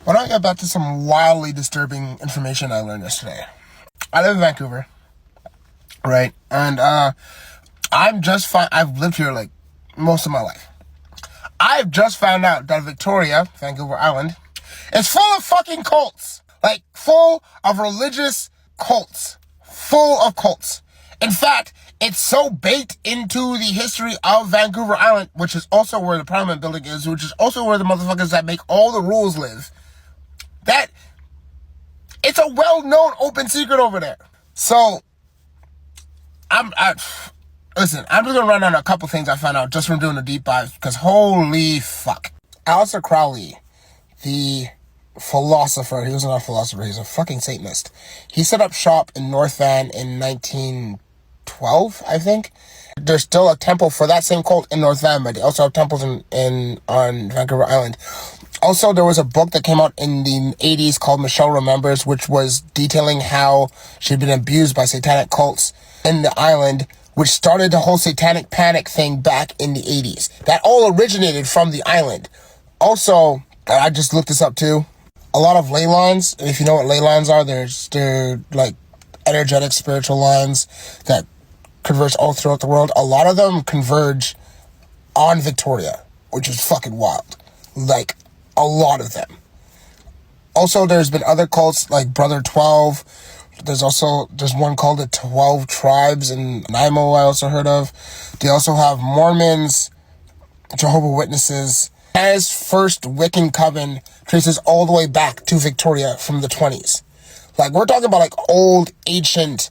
Why don't I get back to some wildly disturbing information I learned yesterday? I live in Vancouver, right? And I've lived here like most of my life. I've just found out that Victoria, Vancouver Island, is full of fucking cults. Like, full of religious cults. Full of cults. In fact, it's so baked into the history of Vancouver Island, which is also where the Parliament building is, which is also where the motherfuckers that make all the rules live, that it's a well-known open secret over there. So, listen, I'm just gonna run down a couple things I found out just from doing a deep dive, because holy fuck. Aleister Crowley, the philosopher, he was not a philosopher, he's a fucking Satanist. He set up shop in North Van in 1912, I think. There's still a temple for that same cult in North Van, but they also have temples on Vancouver Island. Also, there was a book that came out in the 80s called Michelle Remembers, which was detailing how she'd been abused by satanic cults in the island, which started the whole satanic panic thing back in the 80s. That all originated from the island. Also, I just looked this up too. A lot of ley lines, if you know what ley lines are, they're like energetic spiritual lines that converge all throughout the world. A lot of them converge on Victoria, which is fucking wild. Like, a lot of them. Also, there's been other cults like Brother 12. There's one called the 12 Tribes in Nanaimo I also heard of. They also have Mormons, Jehovah's Witnesses. Canada's first Wiccan coven traces all the way back to Victoria from the 20s. Like, we're talking about like old, ancient,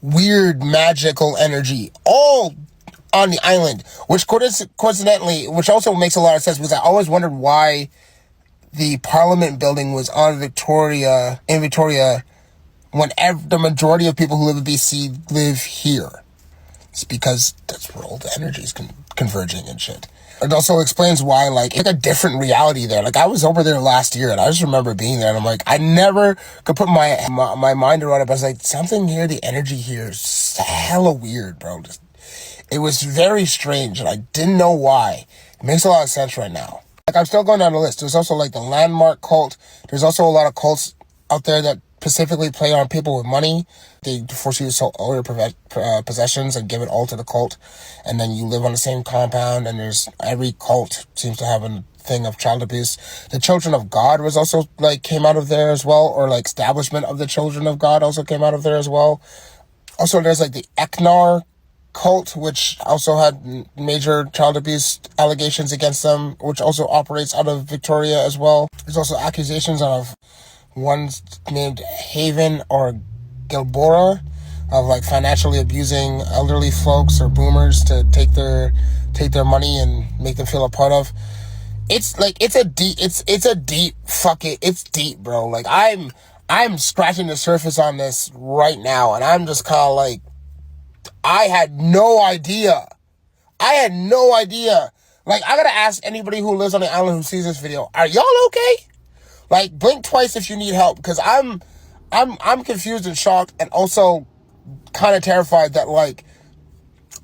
weird, magical energy, all on the island, which coincidentally, which also makes a lot of sense, because I always wondered why the Parliament building was in Victoria, when the majority of people who live in BC live here. It's because that's where all the energy is converging and shit. It also explains why, like, it's like a different reality there. Like, I was over there last year, and I just remember being there, and I'm like, I never could put my mind around it, but I was like, something here, the energy here is hella weird, bro. It was very strange, and I didn't know why. It makes a lot of sense right now. Like, I'm still going down the list. There's also, like, the Landmark cult. There's also a lot of cults out there that specifically play on people with money. They force you to sell all your possessions and give it all to the cult, and then you live on the same compound, and every cult seems to have a thing of child abuse. The Children of God was also, like, came out of there as well, or, like, establishment of the Children of God also came out of there as well. Also, there's, like, the Eknar cult, which also had major child abuse allegations against them, which also operates out of Victoria as well. There's also accusations of one named Haven or Gilbora of, like, financially abusing elderly folks or boomers to take their money and make them feel a part of. It's deep, bro. Like, I'm scratching the surface on this right now, and I'm just kind of like, I had no idea. Like, I gotta ask anybody who lives on the island who sees this video, are y'all okay? Like, blink twice if you need help, because I'm confused and shocked, and also kind of terrified that, like,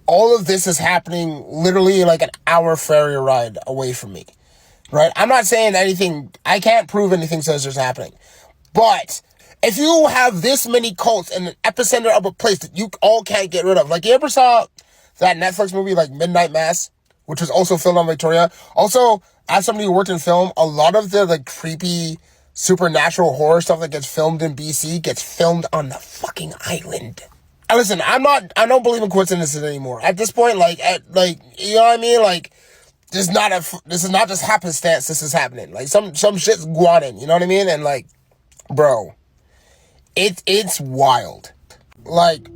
all of this is happening literally like an hour ferry ride away from me, right? I'm not saying anything, I can't prove anything says it's happening, but if you have this many cults in an epicenter of a place that you all can't get rid of, like, you ever saw that Netflix movie, like, Midnight Mass, which was also filmed on Victoria? Also, as somebody who worked in film, a lot of the, like, creepy supernatural horror stuff that gets filmed in BC gets filmed on the fucking island. And listen, I don't believe in coincidences anymore. At this point, you know what I mean? Like, this is not just happenstance, this is happening. Like, some shit's guanin, you know what I mean? And, like, bro, it's wild. Like,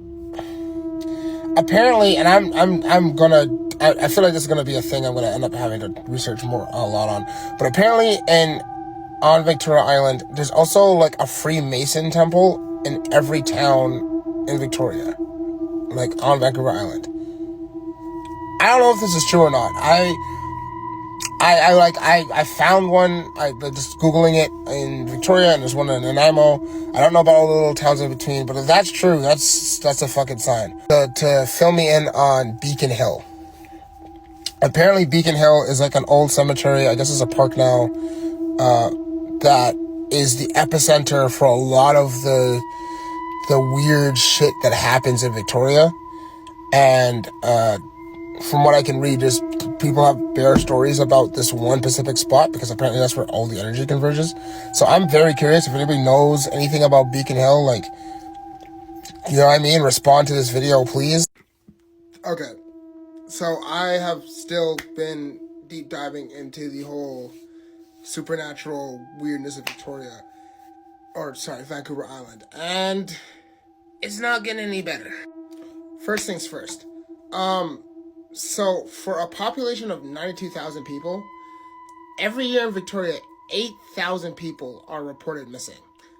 apparently, and I feel like this is gonna be a thing I'm gonna end up having to research a lot on. But apparently, on Victoria Island, there's also, like, a Freemason temple in every town in Victoria, like, on Vancouver Island. I don't know if this is true or not. I found one, just Googling it in Victoria, and there's one in Nanaimo. I don't know about all the little towns in between, but if that's true, that's a fucking sign. To fill me in on Beacon Hill. Apparently Beacon Hill is like an old cemetery, I guess it's a park now, that is the epicenter for a lot of the weird shit that happens in Victoria. And from what I can read, just people have bare stories about this one specific spot because apparently that's where all the energy converges. So I'm very curious if anybody knows anything about Beacon Hill, like, you know what I mean? Respond to this video, please. Okay, so I have still been deep diving into the whole supernatural weirdness of Victoria, or sorry, Vancouver Island, and it's not getting any better. First things first. So for a population of 92,000 people, every year in Victoria, 8,000 people are reported missing.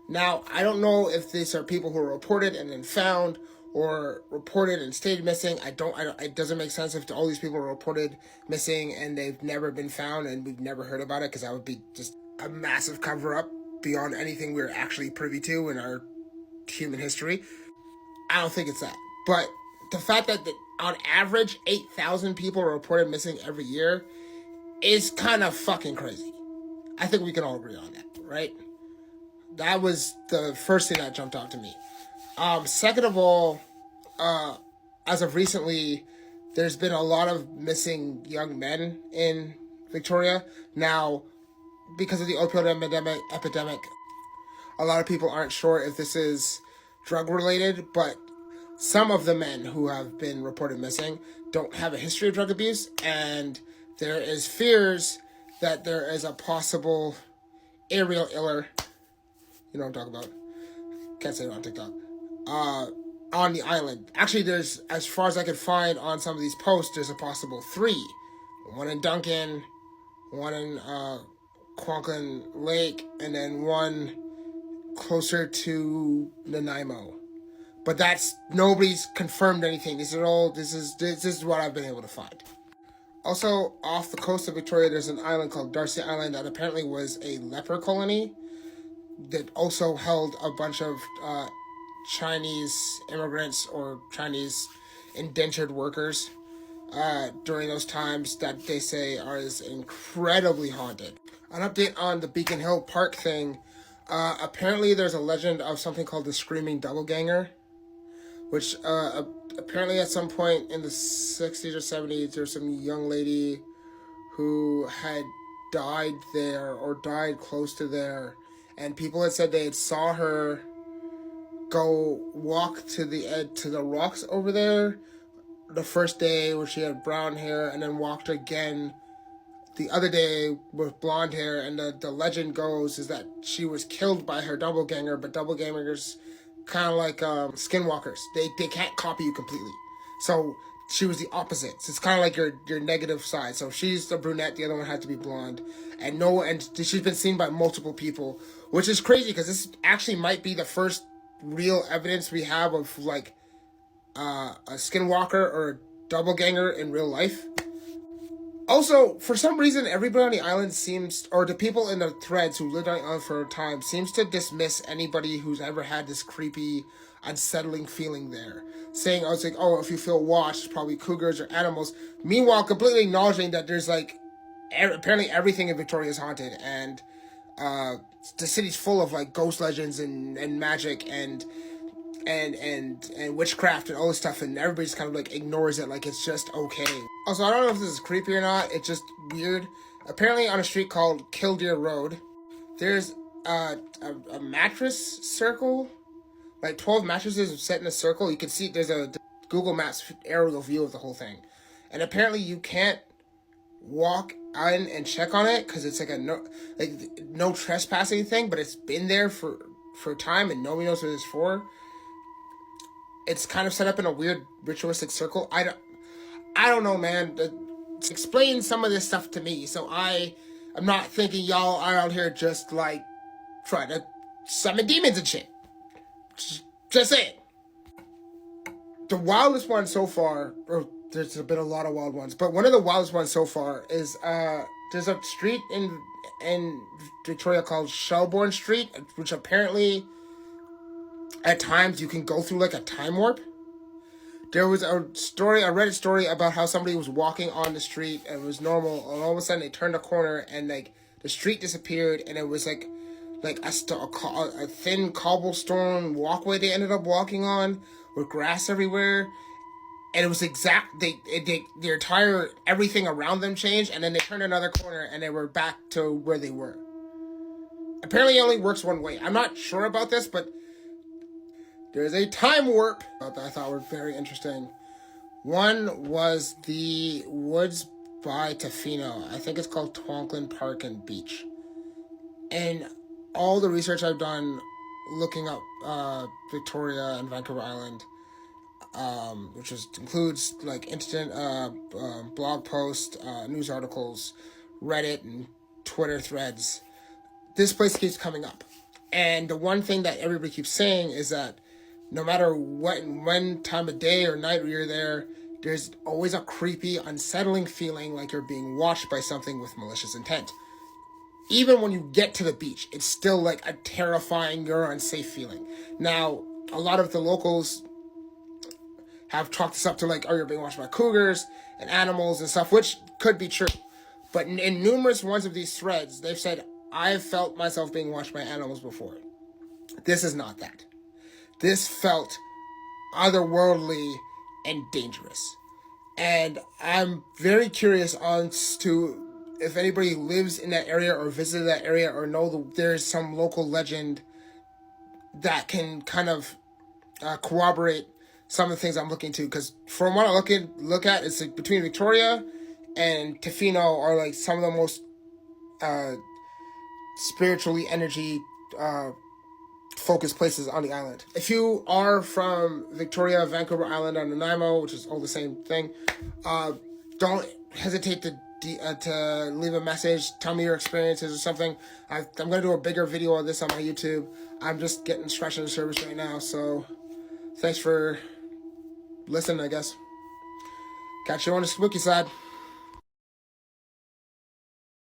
Now, I don't know if these are people who are reported and then found, or reported and stayed missing. It doesn't make sense if all these people are reported missing and they've never been found and we've never heard about it, because that would be just a massive cover-up beyond anything we're actually privy to in our human history. I don't think it's that. But the fact that on average, 8,000 people are reported missing every year is kind of fucking crazy. I think we can all agree on that, right? That was the first thing that jumped out to me. Second of all, as of recently, there's been a lot of missing young men in Victoria. Now, because of the opioid epidemic, a lot of people aren't sure if this is drug-related, but some of the men who have been reported missing don't have a history of drug abuse, and there is fears that there is a possible aerial iller, you know what I'm talking about, can't say it on TikTok, on the island. Actually, there's, as far as I could find on some of these posts, there's a possible 3. One in Duncan, one in Kwonkan Lake, and then one closer to Nanaimo. But nobody's confirmed anything. This is what I've been able to find. Also, off the coast of Victoria, there's an island called Darcy Island that apparently was a leper colony that also held a bunch of Chinese immigrants or Chinese indentured workers during those times that they say is incredibly haunted. An update on the Beacon Hill Park thing. Apparently there's a legend of something called the Screaming Doubleganger, which apparently at some point in the 60s or 70s, there's some young lady who had died there or died close to there, and people had said they had saw her go walk to the rocks over there the first day where she had brown hair, and then walked again the other day with blonde hair. And the legend goes is that she was killed by her doppelganger, but doppelgangers kind of like skinwalkers. They can't copy you completely. So she was the opposite. So it's kind of like your negative side. So she's the brunette, the other one had to be blonde. And she's been seen by multiple people, which is crazy because this actually might be the first real evidence we have of like a skinwalker or a doppelganger in real life. Also, for some reason, everybody on the island or the people in the threads who lived on the island for a time, seems to dismiss anybody who's ever had this creepy, unsettling feeling there. Saying, if you feel watched, it's probably cougars or animals. Meanwhile, completely acknowledging that there's apparently everything in Victoria is haunted, and the city's full of like ghost legends and magic and witchcraft and all this stuff, and everybody's kind of like ignores it like it's just okay. Also, I don't know if this is creepy or not, it's just weird. Apparently on a street called Killdeer Road, there's a mattress circle, like 12 mattresses set in a circle. You can see there's a Google Maps aerial view of the whole thing, and apparently you can't walk in and check on it because it's like no trespassing thing, but it's been there for time and nobody knows what it's for. It's kind of set up in a weird ritualistic circle. I don't know, man. Explain some of this stuff to me, so I'm not thinking y'all are out here just like trying to summon demons and shit. Just saying. The wildest one so far, or there's been a lot of wild ones, but one of the wildest ones so far is there's a street in Victoria called Shelbourne Street, which apparently at times you can go through like a time warp. There was a Reddit story about how somebody was walking on the street and it was normal, and all of a sudden they turned a corner and like the street disappeared, and it was like like a thin cobblestone walkway they ended up walking on with grass everywhere. And it was their entire, everything around them changed, and then they turned another corner and they were back to where they were. Apparently it only works one way. I'm not sure about this, but there's a time warp that I thought were very interesting. One was the woods by Tofino. I think it's called Twonklin Park and Beach. And all the research I've done looking up Victoria and Vancouver Island, which includes like instant blog posts, news articles, Reddit and Twitter threads, this place keeps coming up. And the one thing that everybody keeps saying is that no matter when time of day or night you're there, there's always a creepy, unsettling feeling like you're being watched by something with malicious intent. Even when you get to the beach, it's still like a terrifying or unsafe feeling. Now, a lot of the locals have chalked this up to like, oh, you're being watched by cougars and animals and stuff, which could be true. But in numerous ones of these threads, they've said, I've felt myself being watched by animals before. This is not that. This felt otherworldly and dangerous. And I'm very curious on to if anybody lives in that area or visited that area or know there's some local legend that can kind of corroborate some of the things I'm looking to. Because from what I look at, it's like between Victoria and Tofino are like some of the most spiritually energy focused places on the island. If you are from Victoria, Vancouver Island, or Nanaimo, which is all the same thing, don't hesitate to leave a message, tell me your experiences or something. I'm going to do a bigger video of this on my YouTube. I'm just getting scratching the surface right now, so thanks for listening, I guess. Catch you on the spooky side.